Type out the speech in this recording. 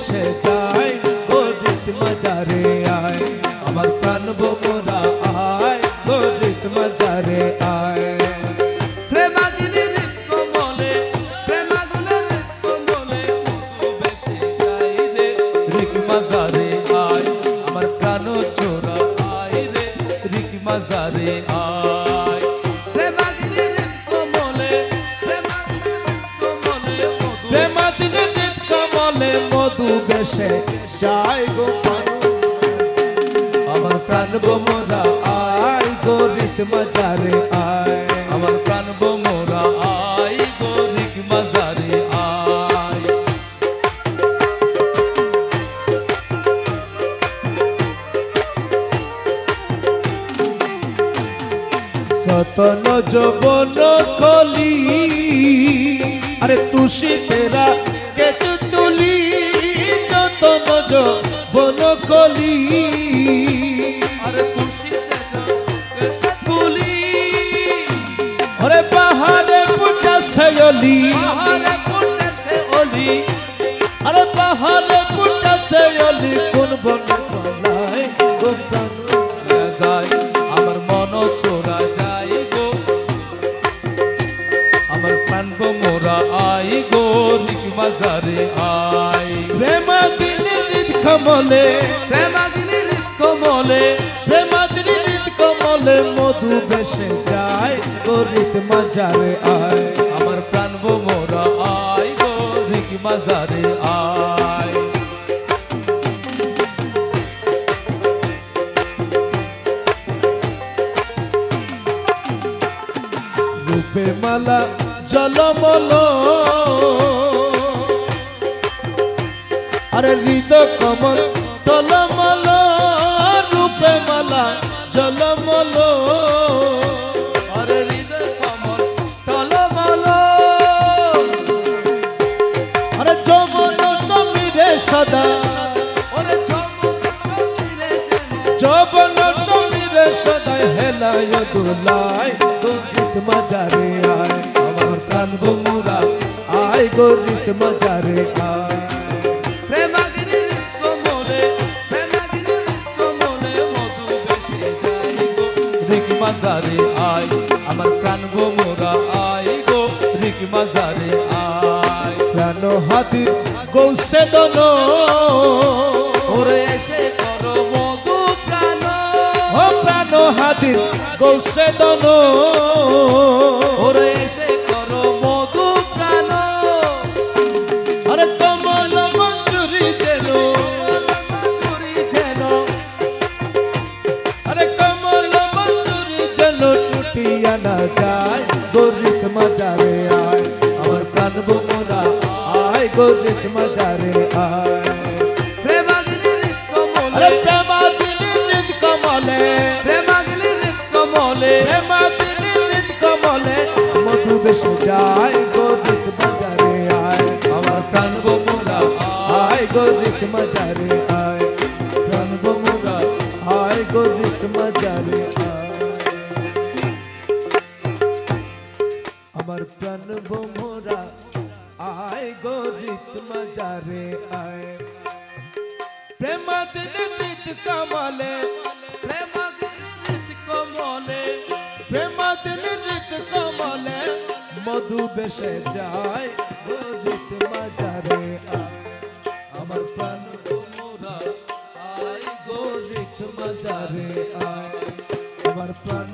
বেশে যায় গরিত মাজারে আয় আমার প্রাণ ভোমরা আয় গরিত মাজারে আয় প্রেমাগিনী রিক্ত বলে প্রেমাগুলো রিক্ত বলে মধু বেশে যায় রে রিক মাজারে আয় আমার প্রাণ চোরা আয় রে রিক মাজারে আয় প্রেমাগিনী রিক্ত বলে প্রেমাগিনী রিক্ত বলে মধু বেশে যায় গো আমার প্রাণ ভোমরা আয় গরিত মাজারে আয় আমার প্রাণ ভোমরা আয় গো রিক মাজারে আয় সতন যৌবন কলি আরে তুষি তেরা কেত তুলি যতন যৌবন কলি আরে খুশি তুলি আরে পাহাড়ে পুটা সয়লি পাহাড়ে পড়েছে অলি আরে পাহাড়ে পুটা সয়লি কোন বন কলাই গো প্রাণ যায় আমার মন চোরা যায় গো আমার প্রাণ মোরা আই গো রিক মাজারে আই প্রেমাদিনী হৃদ কমলে প্রেমাগিনী রিক্ত বলে প্রেমাদিনী হৃদ কমলে মধু বেশে যায় গরিত মাজারে আয় আমার প্রাণ মোরা আই গো রিক মাজারে আই রূপে মালা জলমল আরে হৃদ কমল টলমল রূপে মালা জলমল আরে হৃদয় কমল টলমল আরে যৌবন সমীরে সদা ওরে চমকিরে যৌবন সমীরে সদায় হেলায় দুলায় গরিত মাজারে আয় আমার প্রাণ ভোমরা আয় গরিত মাজারে আয় প্রেমাগিনী রিক্ত বলে প্রেমাগিনী রিক্ত বলে মধু বেশে যায় গো রিক মাজারে আই আমার প্রাণ মোরা আই গো রিক মাজারে আই প্রাণ হাতির গৌসে দন ওরে এসে করো মধু প্রাণ ও প্রাণ হাতির গৌসে দন ওরে এসে করো মধু প্রাণ আরে কমল মঞ্জুরি যেন করি যেন আরে কমল মঞ্জুরি যেন টুটিয়া না যায় গরিত মাজারে আয় আমার প্রাণ ভোমরা আয় গরিত মাজারে আয় প্রেমাগিনী রিক্ত আরে বলে প্রেমাদিনী হৃদ কমলে প্রেমাগিনী রিক্ত বলে প্রেমাদিনী হৃদ কমলে মধু বেশে যায় গরিত মাজারে আয় আমার প্রাণ ভোমরা আয় গরিত মাজারে আয় প্রাণ ভোমরা আয় গরিত মাজারে আয় আমার প্রাণ ভোমরা আয় গরিত মাজারে আয় প্রেমাদিনী হৃদ কমলে প্রেমাগিনী রিক্ত বলে প্রেমাদিনী হৃদ কমলে মধু বেশে যায় গরিত মাজারে আয় আমার প্রাণ মোরা আই গো গরিত মাজারে আয় আমার প্রাণ